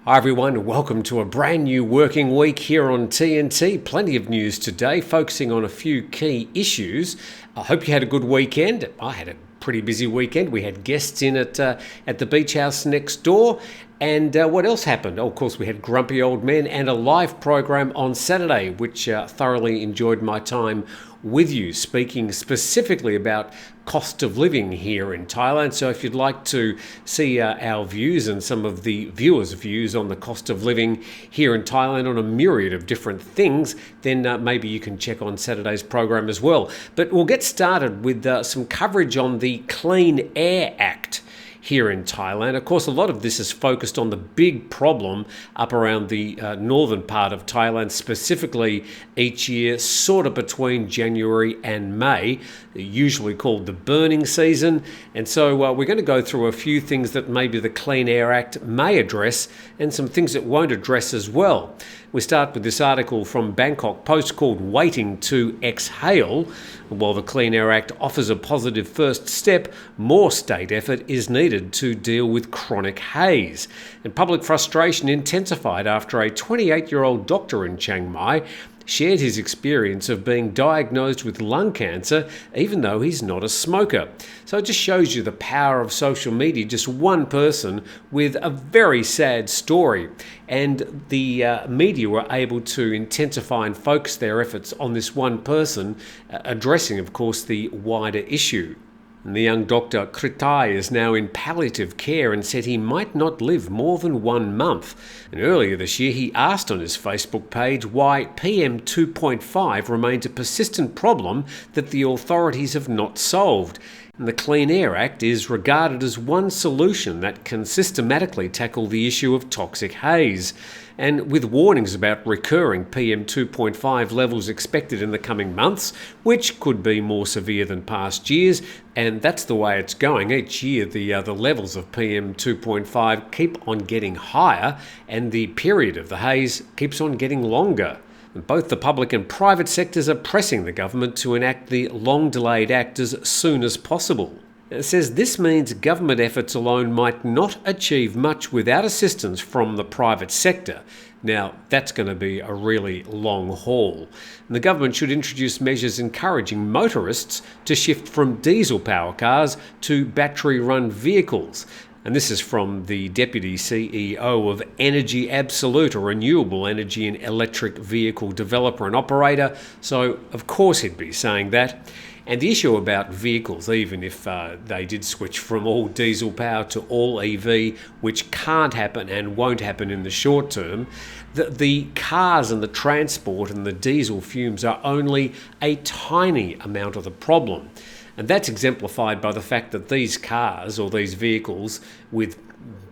Hi everyone, welcome to a brand new working week here on TNT. Plenty of news today, focusing on a few key issues. I hope you had a good weekend. I had a pretty busy weekend. We had guests in at the beach house next door. And what else happened? Oh, of course, we had Grumpy Old Men and a live program on Saturday, which thoroughly enjoyed my time with you, speaking specifically about cost of living here in Thailand. So if you'd like to see our views and some of the viewers' views on the cost of living here in Thailand on a myriad of different things, then maybe you can check on Saturday's program as well. But we'll get started with some coverage on the Clean Air Act here in Thailand. Of course, a lot of this is focused on the big problem up around the northern part of Thailand, specifically each year, sort of between January and May, usually called the burning season. And so we're going to go through a few things that maybe the Clean Air Act may address and some things it won't address as well. We start with this article from Bangkok Post called Waiting to Exhale. While the Clean Air Act offers a positive first step, more state effort is needed to deal with chronic haze. And public frustration intensified after a 28-year-old doctor in Chiang Mai shared his experience of being diagnosed with lung cancer even though he's not a smoker. So it just shows you the power of social media, just one person with a very sad story. And the media were able to intensify and focus their efforts on this one person, addressing, of course, the wider issue. And the young doctor Kritai is now in palliative care and said he might not live more than 1 month. And earlier this year, he asked on his Facebook page why PM 2.5 remains a persistent problem that the authorities have not solved. And the Clean Air Act is regarded as one solution that can systematically tackle the issue of toxic haze. And with warnings about recurring PM 2.5 levels expected in the coming months, which could be more severe than past years, and that's the way it's going. Each year the levels of PM 2.5 keep on getting higher and the period of the haze keeps on getting longer. Both the public and private sectors are pressing the government to enact the long-delayed act as soon as possible. It says this means government efforts alone might not achieve much without assistance from the private sector. Now, that's going to be a really long haul. And the government should introduce measures encouraging motorists to shift from diesel power cars to battery-run vehicles. And this is from the Deputy CEO of Energy Absolute, a renewable energy and electric vehicle developer and operator. So, of course, he'd be saying that. And the issue about vehicles, even if they did switch from all diesel power to all EV, which can't happen and won't happen in the short term, the cars and the transport and the diesel fumes are only a tiny amount of the problem. And that's exemplified by the fact that these cars or these vehicles with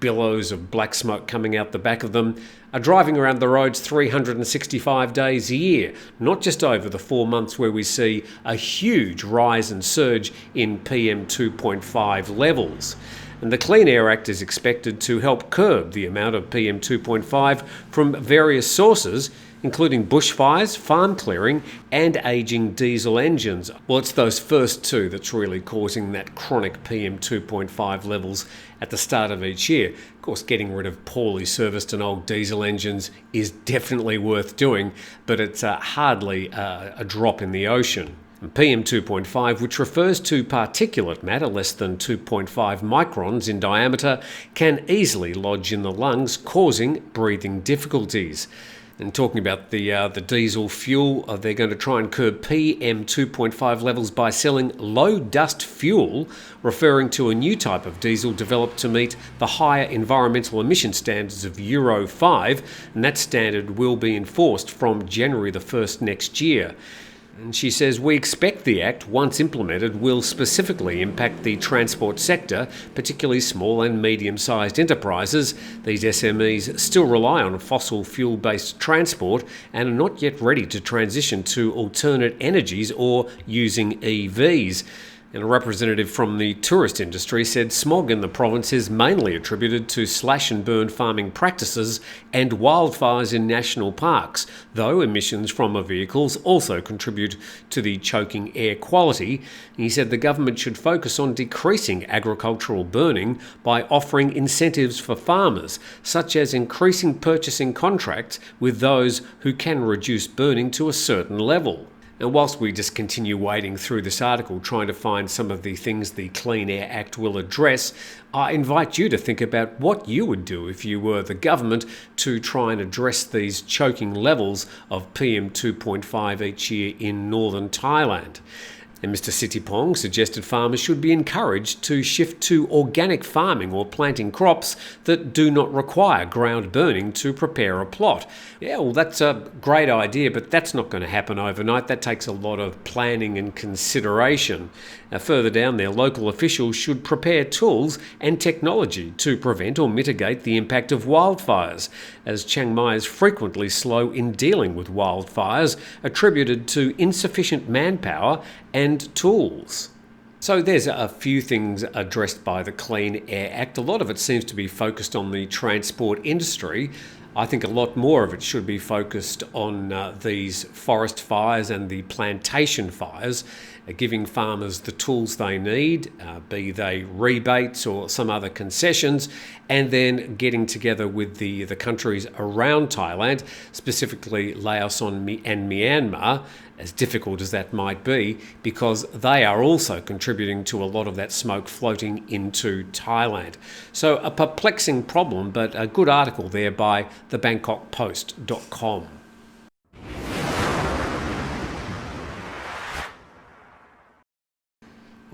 billows of black smoke coming out the back of them are driving around the roads 365 days a year, not just over the 4 months where we see a huge rise and surge in PM 2.5 levels. And the Clean Air Act is expected to help curb the amount of PM 2.5 from various sources, including bushfires, farm clearing, and ageing diesel engines. Well, it's those first two that's really causing that chronic PM 2.5 levels at the start of each year. Of course, getting rid of poorly serviced and old diesel engines is definitely worth doing, but it's hardly a drop in the ocean. And PM 2.5, which refers to particulate matter less than 2.5 microns in diameter, can easily lodge in the lungs, causing breathing difficulties. And talking about the diesel fuel, they're going to try and curb PM 2.5 levels by selling low-dust fuel, referring to a new type of diesel developed to meet the higher environmental emission standards of Euro 5, and that standard will be enforced from January the 1st next year. And she says, we expect the Act, once implemented, will specifically impact the transport sector, particularly small and medium-sized enterprises. These SMEs still rely on fossil fuel-based transport and are not yet ready to transition to alternate energies or using EVs. And a representative from the tourist industry said smog in the province is mainly attributed to slash and burn farming practices and wildfires in national parks, though emissions from vehicles also contribute to the choking air quality. He said the government should focus on decreasing agricultural burning by offering incentives for farmers, such as increasing purchasing contracts with those who can reduce burning to a certain level. And whilst we just continue wading through this article trying to find some of the things the Clean Air Act will address, I invite you to think about what you would do if you were the government to try and address these choking levels of PM 2.5 each year in northern Thailand. And Mr. Sitipong suggested farmers should be encouraged to shift to organic farming or planting crops that do not require ground burning to prepare a plot. Yeah, well, that's a great idea, but that's not going to happen overnight. That takes a lot of planning and consideration. Now, further down there, local officials should prepare tools and technology to prevent or mitigate the impact of wildfires, as Chiang Mai is frequently slow in dealing with wildfires attributed to insufficient manpower and tools. So there's a few things addressed by the Clean Air Act. A lot of it seems to be focused on the transport industry. I think a lot more of it should be focused on these forest fires and the plantation fires, giving farmers the tools they need, be they rebates or some other concessions, and then getting together with the countries around Thailand, specifically Laos and Myanmar, as difficult as that might be, because they are also contributing to a lot of that smoke floating into Thailand. So a perplexing problem, but a good article there by thebangkokpost.com.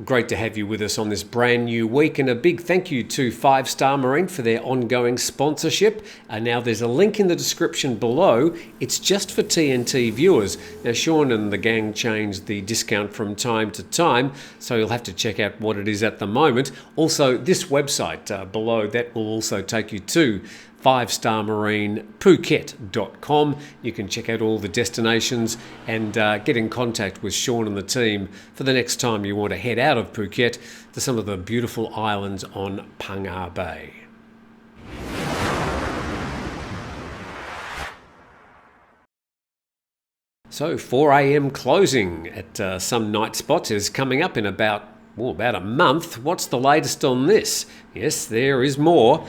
Great to have you with us on this brand new week, and a big thank you to 5 Star Marine for their ongoing sponsorship. Now there's a link in the description below. It's just for TNT viewers. Now Sean and the gang changed the discount from time to time, so you'll have to check out what it is at the moment. Also, this website below, that will also take you to 5starmarinephuket.com. You can check out all the destinations and get in contact with Sean and the team for the next time you want to head out of Phuket to some of the beautiful islands on Phang Bay. So 4 a.m. closing at some night spots is coming up in about a month. What's the latest on this? Yes, there is more.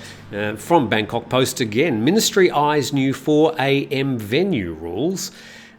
From Bangkok Post again, Ministry eyes new 4 a.m. venue rules.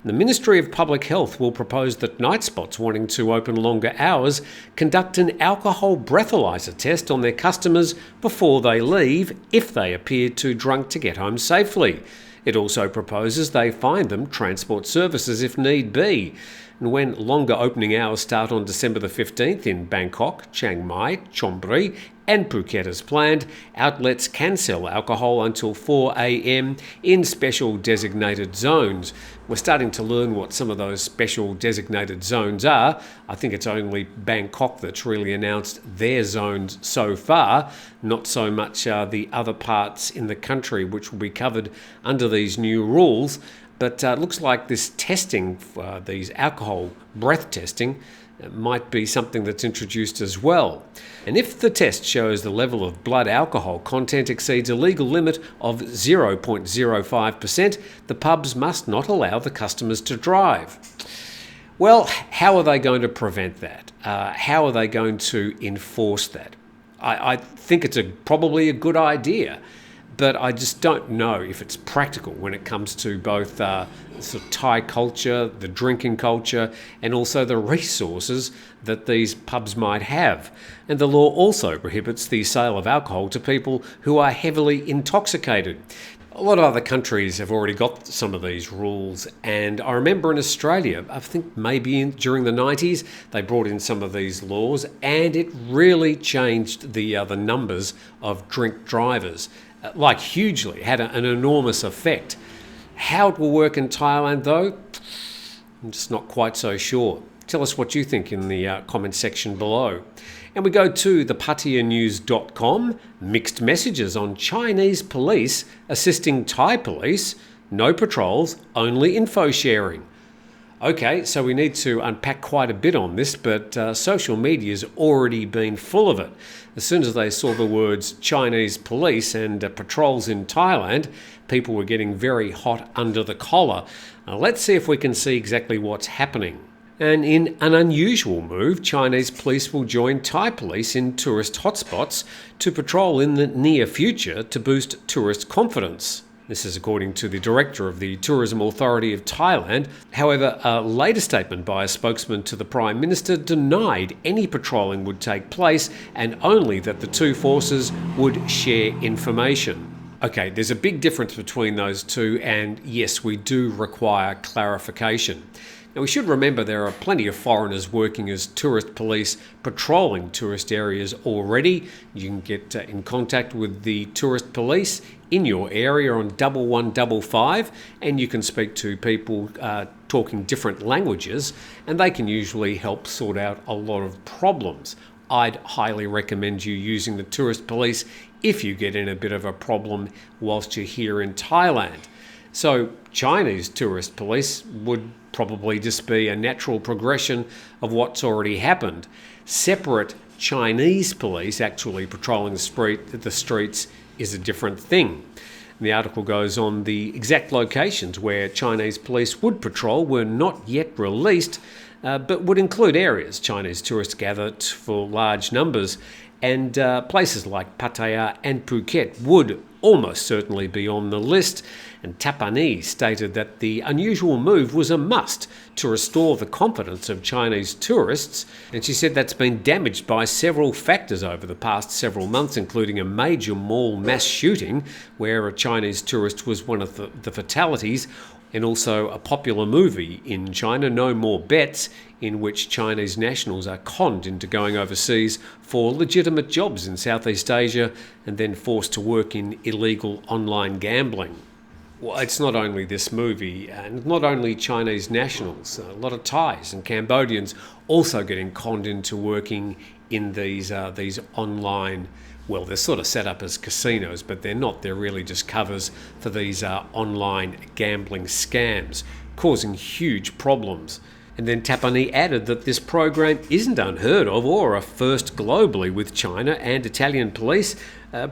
The Ministry of Public Health will propose that night spots wanting to open longer hours conduct an alcohol breathalyzer test on their customers before they leave if they appear too drunk to get home safely. It also proposes they fine them transport services if need be. And when longer opening hours start on December the 15th in Bangkok, Chiang Mai, Chonburi and Phuket as planned, outlets can sell alcohol until 4 a.m. in special designated zones. We're starting to learn what some of those special designated zones are. I think it's only Bangkok that's really announced their zones so far, not so much the other parts in the country which will be covered under these new rules. But it looks like this testing, these alcohol breath testing, might be something that's introduced as well. And if the test shows the level of blood alcohol content exceeds a legal limit of 0.05%, the pubs must not allow the customers to drive. Well, how are they going to prevent that? How are they going to enforce that? I think it's probably a good idea, but I just don't know if it's practical when it comes to both sort of Thai culture, the drinking culture, and also the resources that these pubs might have. And the law also prohibits the sale of alcohol to people who are heavily intoxicated. A lot of other countries have already got some of these rules, and I remember in Australia, I think maybe during the 90s, they brought in some of these laws, and it really changed the numbers of drink drivers. Like hugely, had an enormous effect. How it will work in Thailand though, I'm just not quite so sure. Tell us what you think in the comment section below. And we go to thepatianews.com, mixed messages on Chinese police assisting Thai police, no patrols, only info sharing. Okay, so we need to unpack quite a bit on this, but social media's already been full of it. As soon as they saw the words Chinese police and patrols in Thailand, people were getting very hot under the collar. Let's see if we can see exactly what's happening. And in an unusual move, Chinese police will join Thai police in tourist hotspots to patrol in the near future to boost tourist confidence. This is according to the director of the Tourism Authority of Thailand. However, a later statement by a spokesman to the Prime Minister denied any patrolling would take place and only that the two forces would share information. Okay, there's a big difference between those two, and yes, we do require clarification. Now, we should remember there are plenty of foreigners working as tourist police patrolling tourist areas already. You can get in contact with the tourist police in your area on 1155, and you can speak to people talking different languages, and they can usually help sort out a lot of problems. I'd highly recommend you using the tourist police if you get in a bit of a problem whilst you're here in Thailand. So Chinese tourist police would probably just be a natural progression of what's already happened. Separate Chinese police actually patrolling the streets is a different thing. And the article goes on, the exact locations where Chinese police would patrol were not yet released, but would include areas Chinese tourists gathered for large numbers, and places like Pattaya and Phuket would almost certainly be on the list. And Tapani stated that the unusual move was a must to restore the confidence of Chinese tourists, and she said that's been damaged by several factors over the past several months, including a major mall mass shooting where a Chinese tourist was one of the fatalities, and also a popular movie in China, No More Bets, in which Chinese nationals are conned into going overseas for legitimate jobs in Southeast Asia and then forced to work in illegal online gambling. Well, it's not only this movie, and not only Chinese nationals, a lot of Thais and Cambodians also getting conned into working in these online, well, they're sort of set up as casinos, but they're not. They're really just covers for these online gambling scams, causing huge problems. And then Tapani added that this program isn't unheard of or a first globally, with China and Italian police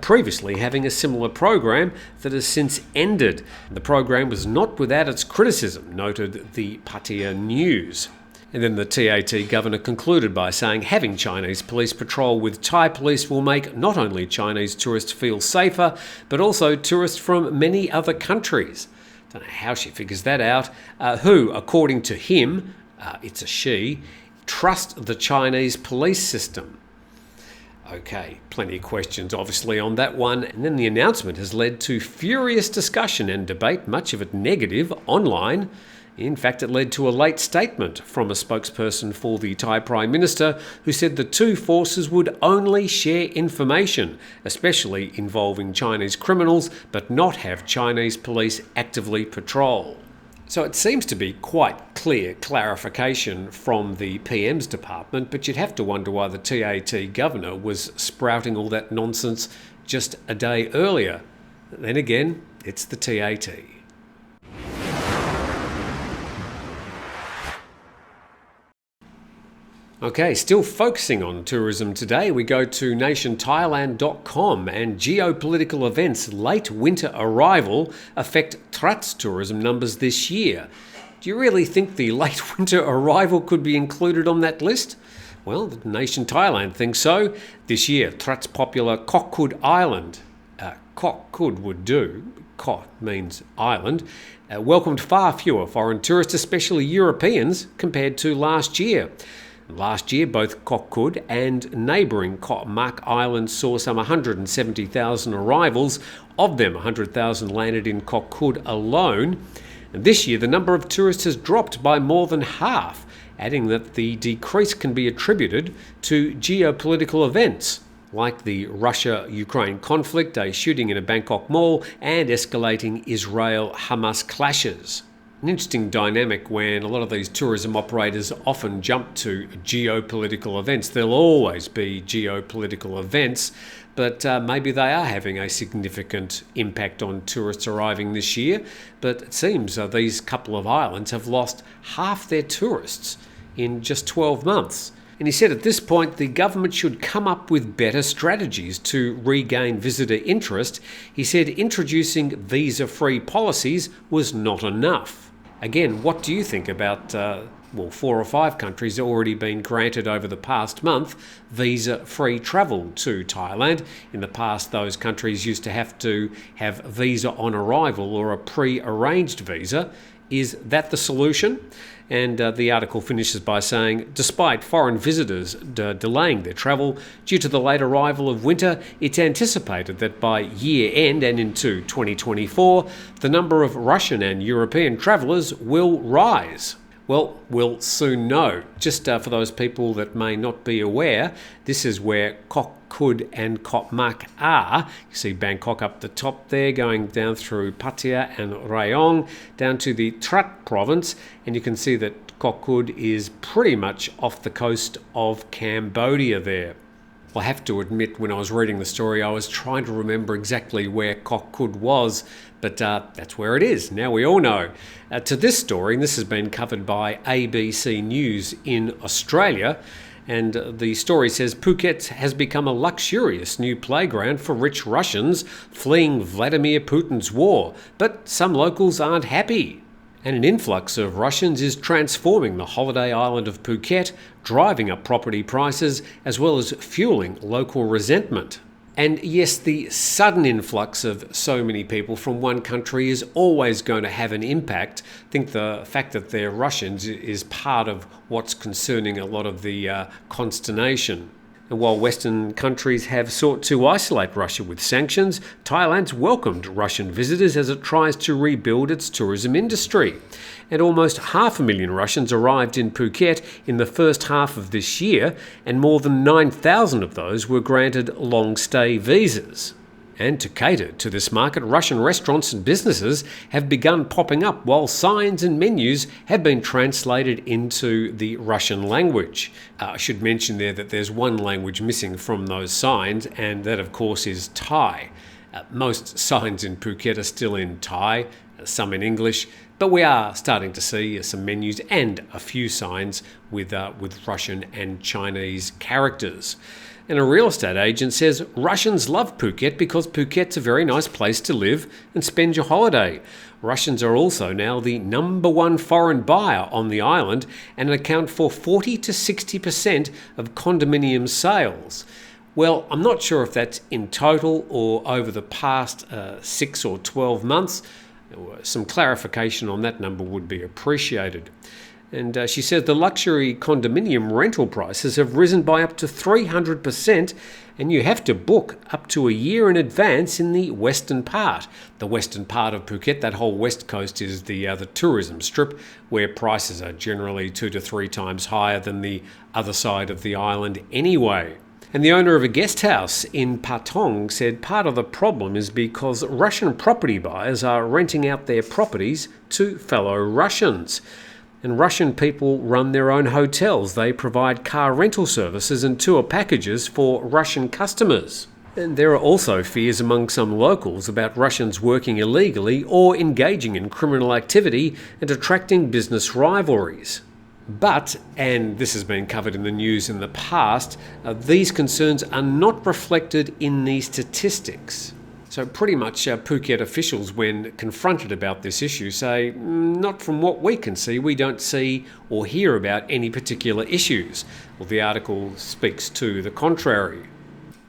previously having a similar program that has since ended. The program was not without its criticism, noted the Pattaya News. And then the TAT governor concluded by saying having Chinese police patrol with Thai police will make not only Chinese tourists feel safer, but also tourists from many other countries. Don't know how she figures that out. Who, according to him, it's a she, trust the Chinese police system. Okay, plenty of questions obviously on that one. And then the announcement has led to furious discussion and debate, much of it negative, online. In fact, it led to a late statement from a spokesperson for the Thai Prime Minister who said the two forces would only share information, especially involving Chinese criminals, but not have Chinese police actively patrol. So it seems to be quite clear clarification from the PM's department, but you'd have to wonder why the TAT governor was sprouting all that nonsense just a day earlier. Then again, it's the TAT. Okay, still focusing on tourism today, we go to nationthailand.com, and geopolitical events late winter arrival affect Trat's tourism numbers this year. Do you really think the late winter arrival could be included on that list? Well, the Nation Thailand thinks so. This year, Trat's popular Kood Island, Kood would do, Ko means island, welcomed far fewer foreign tourists, especially Europeans, compared to last year. Last year, both Kood and neighbouring Koh Mak Island saw some 170,000 arrivals. Of them, 100,000 landed in Kood alone. And this year, the number of tourists has dropped by more than half, adding that the decrease can be attributed to geopolitical events, like the Russia-Ukraine conflict, a shooting in a Bangkok mall, and escalating Israel-Hamas clashes. An interesting dynamic when a lot of these tourism operators often jump to geopolitical events. There'll always be geopolitical events, but maybe they are having a significant impact on tourists arriving this year. But it seems these couple of islands have lost half their tourists in just 12 months. And he said at this point the government should come up with better strategies to regain visitor interest. He said introducing visa-free policies was not enough. Again, what do you think about, 4 or 5 countries have already been granted over the past month visa-free travel to Thailand. In the past, those countries used to have to have visa on arrival or a pre-arranged visa. Is that the solution? And the article finishes by saying, despite foreign visitors delaying their travel due to the late arrival of winter, it's anticipated that by year end and into 2024, the number of Russian and European travellers will rise. Well, we'll soon know. Just for those people that may not be aware, this is where Kood and Koh Mak are. You see Bangkok up the top there, going down through Pattaya and Rayong, down to the Trat province, and you can see that Kood is pretty much off the coast of Cambodia there. I have to admit, when I was reading the story, I was trying to remember exactly where Kood was, but that's where it is. Now we all know. To this story, and this has been covered by ABC News in Australia, and the story says Phuket has become a luxurious new playground for rich Russians fleeing Vladimir Putin's war, but some locals aren't happy. And an influx of Russians is transforming the holiday island of Phuket, driving up property prices as well as fueling local resentment. And yes, the sudden influx of so many people from one country is always going to have an impact. I think the fact that they're Russians is part of what's concerning a lot of the consternation. And while Western countries have sought to isolate Russia with sanctions, Thailand's welcomed Russian visitors as it tries to rebuild its tourism industry. And almost 500,000 Russians arrived in Phuket in the first half of this year, and more than 9,000 of those were granted long-stay visas. And to cater to this market, Russian restaurants and businesses have begun popping up while signs and menus have been translated into the Russian language. I should mention there that there's one language missing from those signs, and that of course is Thai. Most signs in Phuket are still in Thai, some in English, but we are starting to see some menus and a few signs with Russian and Chinese characters. And a real estate agent says Russians love Phuket because Phuket's a very nice place to live and spend your holiday. Russians are also now the #1 foreign buyer on the island and account for 40 to 60% of condominium sales. Well, I'm not sure if that's in total or over the past 6 or 12 months. Some clarification on that number would be appreciated. And she said the luxury condominium rental prices have risen by up to 300%, and you have to book up to a year in advance in the western part. The western part of Phuket, that whole west coast, is the tourism strip, where prices are generally 2 to 3 times higher than the other side of the island anyway. And the owner of a guest house in Patong said part of the problem is because Russian property buyers are renting out their properties to fellow Russians. And Russian people run their own hotels. They provide car rental services and tour packages for Russian customers. And there are also fears among some locals about Russians working illegally or engaging in criminal activity and attracting business rivalries. But, and this has been covered in the news in the past, these concerns are not reflected in the statistics. So pretty much Phuket officials, when confronted about this issue, say, not from what we can see, we don't see or hear about any particular issues. Well, the article speaks to the contrary.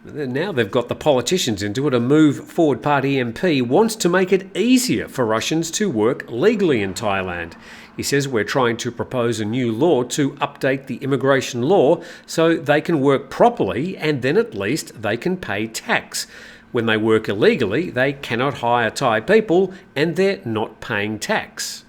Now they've got the politicians into it. A Move Forward Party MP wants to make it easier for Russians to work legally in Thailand. He says we're trying to propose a new law to update the immigration law so they can work properly and then at least they can pay tax. When they work illegally, they cannot hire Thai people and they're not paying tax.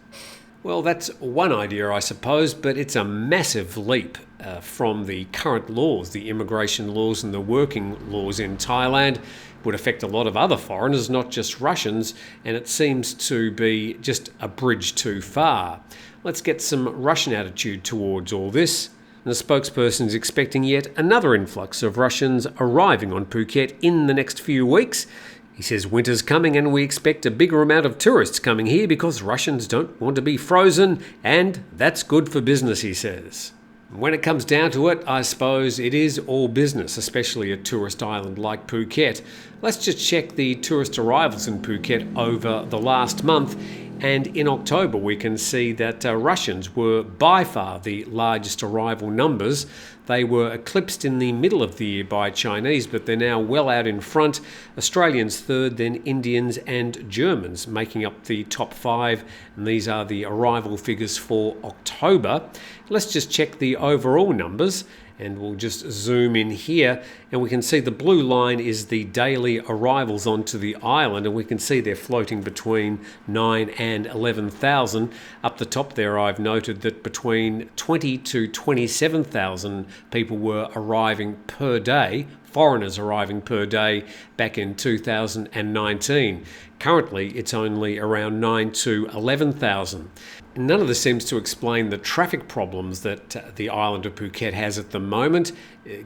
Well, that's one idea, I suppose, but it's a massive leap. from the current laws, the immigration laws and the working laws in Thailand. It would affect a lot of other foreigners, not just Russians, and it seems to be just a bridge too far. Let's get some Russian attitude towards all this. And the spokesperson is expecting yet another influx of Russians arriving on Phuket in the next few weeks. He says winter's coming and we expect a bigger amount of tourists coming here because Russians don't want to be frozen, and that's good for business, he says. When it comes down to it, I suppose it is all business, especially a tourist island like Phuket. Let's just check the tourist arrivals in Phuket over the last month. And in October, we can see that Russians were by far the largest arrival numbers. They were eclipsed in the middle of the year by Chinese, but they're now well out in front. Australians third, then Indians and Germans making up the top 5. And these are the arrival figures for October. Let's just check the overall numbers. And we'll just zoom in here and we can see the blue line is the daily arrivals onto the island, and we can see they're floating between 9 and 11,000. Up the top there, I've noted that between 20 to 27,000 people were arriving per day, foreigners arriving per day back in 2019. Currently, it's only around 9 to 11,000. None of this seems to explain the traffic problems that the island of Phuket has at the moment.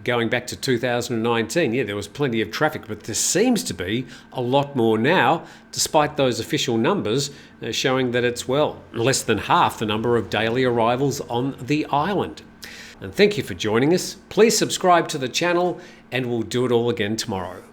Going back to 2019, there was plenty of traffic, but there seems to be a lot more now, despite those official numbers showing that it's, less than half the number of daily arrivals on the island. And thank you for joining us. Please subscribe to the channel, and we'll do it all again tomorrow.